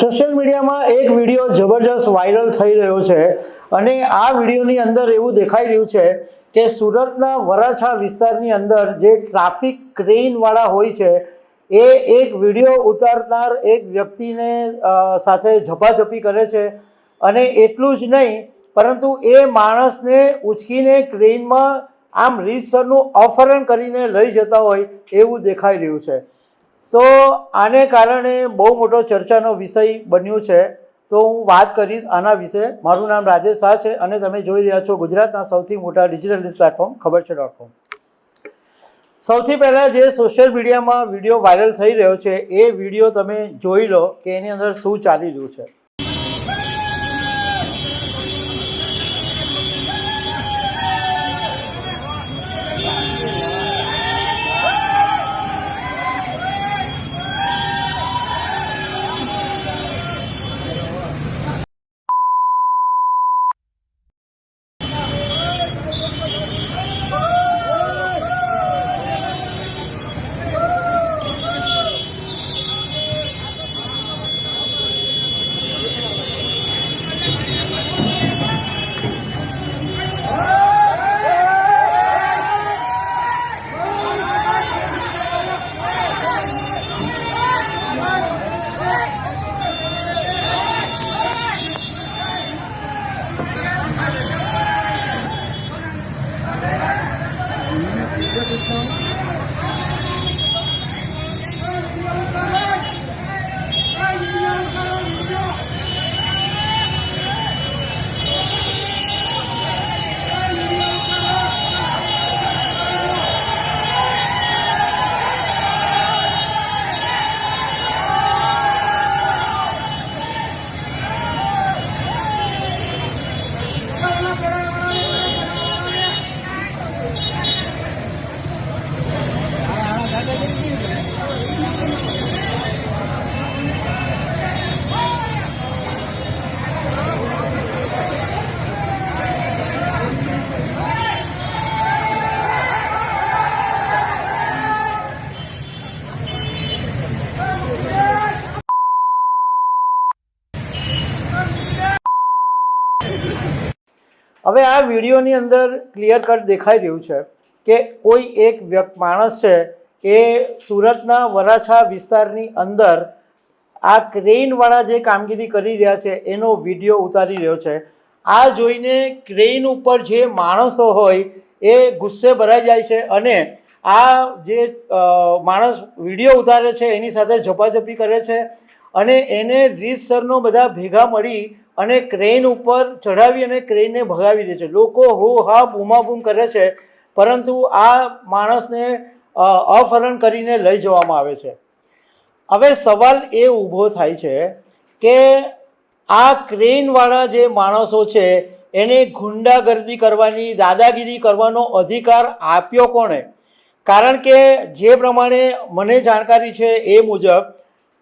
Social મીડિયામાં એક video જબરજસ્ત વાયરલ થઈ રહ્યો છે અને આ વિડીયોની અંદર એવું દેખાઈ રહ્યું છે કે સુરતના વરાછા વિસ્તારની અંદર જે ટ્રાફિક ક્રેઇનવાળા હોય છે એ એક વિડીયો ઉતારનાર એક વ્યક્તિને સાથે ઝપાઝપી કરે છે અને એટલું જ નહીં પરંતુ એ માણસને ઉચકીને ક્રેઇનમાં આમ રીતસરનું અપહરણ કરીને લઈ જતા હોય એવું દેખાઈ રહ્યું છે। તો આને કારણે બહુ મોટો ચર્ચાનો વિષય બન્યો છે। તો હું વાત કરીશ આના વિશે। મારું નામ રાજેશ શાહ છે અને તમે જોઈ રહ્યા છો ગુજરાતના સૌથી મોટા ડિજિટલ ન્યૂઝ પ્લેટફોર્મ ખબરછે.com। સૌથી પહેલાં જે સોશિયલ મીડિયામાં વિડીયો વાયરલ થઈ રહ્યો છે એ વિડીયો તમે જોઈ લો કે એની અંદર શું ચાલી રહ્યું છે। હવે આ વિડીયોની અંદર ક્લિયર કટ દેખાઈ રહ્યું છે કે કોઈ એક માણસ છે એ સુરતના વરાછા વિસ્તારની અંદર આ ક્રેઇનવાળા જે કામગીરી કરી રહ્યા છે એનો વિડીયો ઉતારી રહ્યો છે। આ જોઈને ક્રેઇન ઉપર જે માણસો હોય એ ગુસ્સે ભરાઈ જાય છે અને આ જે માણસ વિડીયો ઉતારે છે એની સાથે ઝપાઝપી કરે છે અને એને રીતસરનો બધા ભેગા મળી અને ક્રેઇન ઉપર ચઢાવી અને ક્રેઇનને ભગાવી દે છે। લોકો હો હા બૂમાબૂમ કરે છે પરંતુ આ માણસને અપહરણ કરીને લઈ જવામાં આવે છે। હવે સવાલ એ ઊભો થાય છે કે આ ક્રેઇનવાળા જે માણસો છે એને ગુંડાગર્દી કરવાની દાદાગીરી કરવાનો અધિકાર આપ્યો કોણે? કારણ કે જે પ્રમાણે મને જાણકારી છે એ મુજબ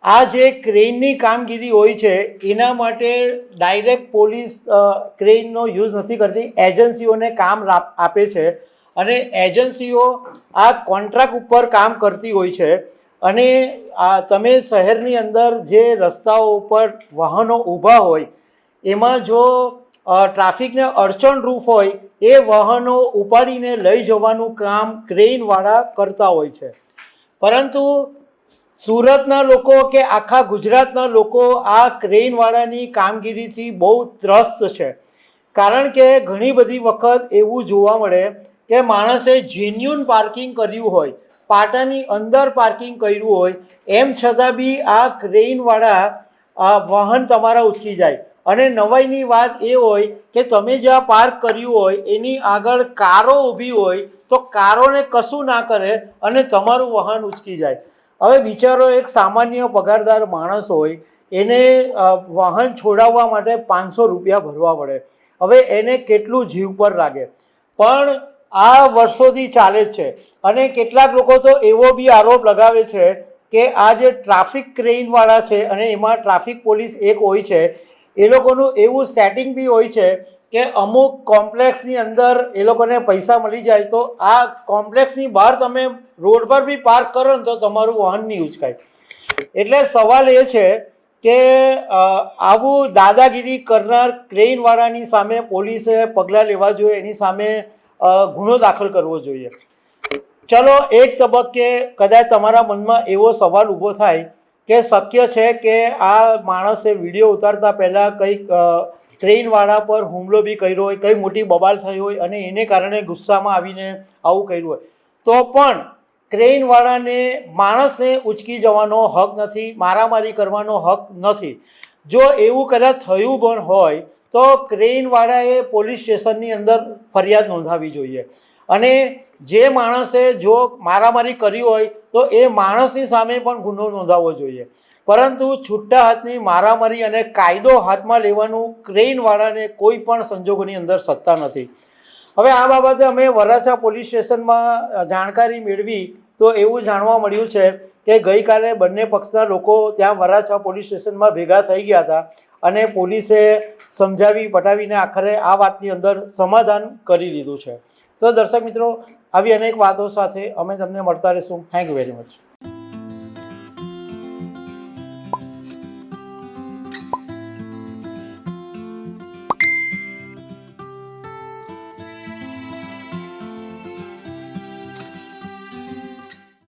આ જે ક્રેઇનની કામગીરી હોય છે એના માટે ડાયરેક્ટ પોલીસ ક્રેઇનનો યુઝ નથી કરતી, એજન્સીઓને કામ આપે છે અને એજન્સીઓ આ કોન્ટ્રાક્ટ ઉપર કામ કરતી હોય છે। અને તમે શહેરની અંદર જે રસ્તાઓ ઉપર વાહનો ઊભા હોય એમાં જો ટ્રાફિકને અડચણરૂપ હોય એ વાહનો ઉપાડીને લઈ જવાનું કામ ક્રેઇનવાળા કરતા હોય છે। પરંતુ સુરતના લોકો કે આખા ગુજરાતના લોકો આ ક્રેઇનવાળાની કામગીરીથી બહુ ત્રસ્ત છે। કારણ કે ઘણી બધી વખત એવું જોવા મળે કે માણસે જેન્યુન પાર્કિંગ કર્યું હોય, પાટાની અંદર પાર્કિંગ કર્યું હોય, એમ છતાં બી આ ક્રેઇનવાળા વાહન તમારા ઉચકી જાય। અને નવાઈની વાત એ હોય કે તમે જ્યાં પાર્ક કર્યું હોય એની આગળ કારો ઊભી હોય તો કારોને કશું ના કરે અને તમારું વાહન ઉચકી જાય। હવે બિચારો એક સામાન્ય પગારદાર માણસ હોય એને વાહન છોડાવવા માટે 500 રૂપિયા ભરવા પડે। હવે એને કેટલું જીવ પર લાગે, પણ આ વર્ષોથી ચાલે જ છે। અને કેટલાક લોકો તો એવો બી આરોપ લગાવે છે કે આ જે ટ્રાફિક ક્રેઇનવાળા છે અને એમાં ટ્રાફિક પોલીસ એક હોય છે એ લોકોનું એવું સેટિંગ બી હોય છે કે અમુક કોમ્પ્લેક્સની અંદર એ લોકોને પૈસા મળી જાય તો આ કોમ્પ્લેક્સની બહાર તમે રોડ પર બી પાર્ક કરો ને તો તમારું વાહન નહીં ઉચકાય। એટલે સવાલ એ છે કે આવું દાદાગીરી કરનાર ક્રેઇનવાળાની સામે પોલીસે પગલાં લેવા જોઈએ, એની સામે ગુનો દાખલ કરવો જોઈએ. ચલો એક તબક્કે કદાચ તમારા મનમાં એવો સવાલ ઊભો થાય કે શક્ય છે કે આ માણસે વિડીયો ઉતારતા પહેલાં કંઈક ટ્રેનવાળા પર હુમલો બી કર્યો હોય, કંઈ મોટી બબાલ થઈ હોય અને એને કારણે ગુસ્સામાં આવીને આવું કર્યું હોય, તો પણ ક્રેનવાળાને માણસને ઉચકી જવાનો હક નથી, મારામારી કરવાનો હક નથી. જો એવું કદાચ થયું પણ હોય તો ક્રેનવાળાએ પોલીસ સ્ટેશનની અંદર ફરિયાદ નોંધાવવી જોઈએ. અને જે માણસે જો મારામારી કરી હોય તો એ માણસની સામે પણ ગુનો નોંધાવવો જોઈએ. પરંતુ છૂટા હાથની મારામારી અને કાયદો હાથમાં લેવાનું ક્રેનવાળાને કોઈ પણ સંજોગોની અંદર સત્તા નથી. હવે આ બાબતે અમે વરાછા પોલીસ સ્ટેશનમાં જાણકારી મેળવી તો એવું જાણવા મળ્યું છે કે ગઈકાલે બંને પક્ષના લોકો ત્યાં વરાછા પોલીસ સ્ટેશનમાં ભેગા થઈ ગયા હતા અને પોલીસે સમજાવી પટાવીને આખરે આ વાતની અંદર સમાધાન કરી લીધું છે. તો દર્શક મિત્રો, આવી અનેક વાતો સાથે અમે તમને મળતા રહીશું. Thank you very much.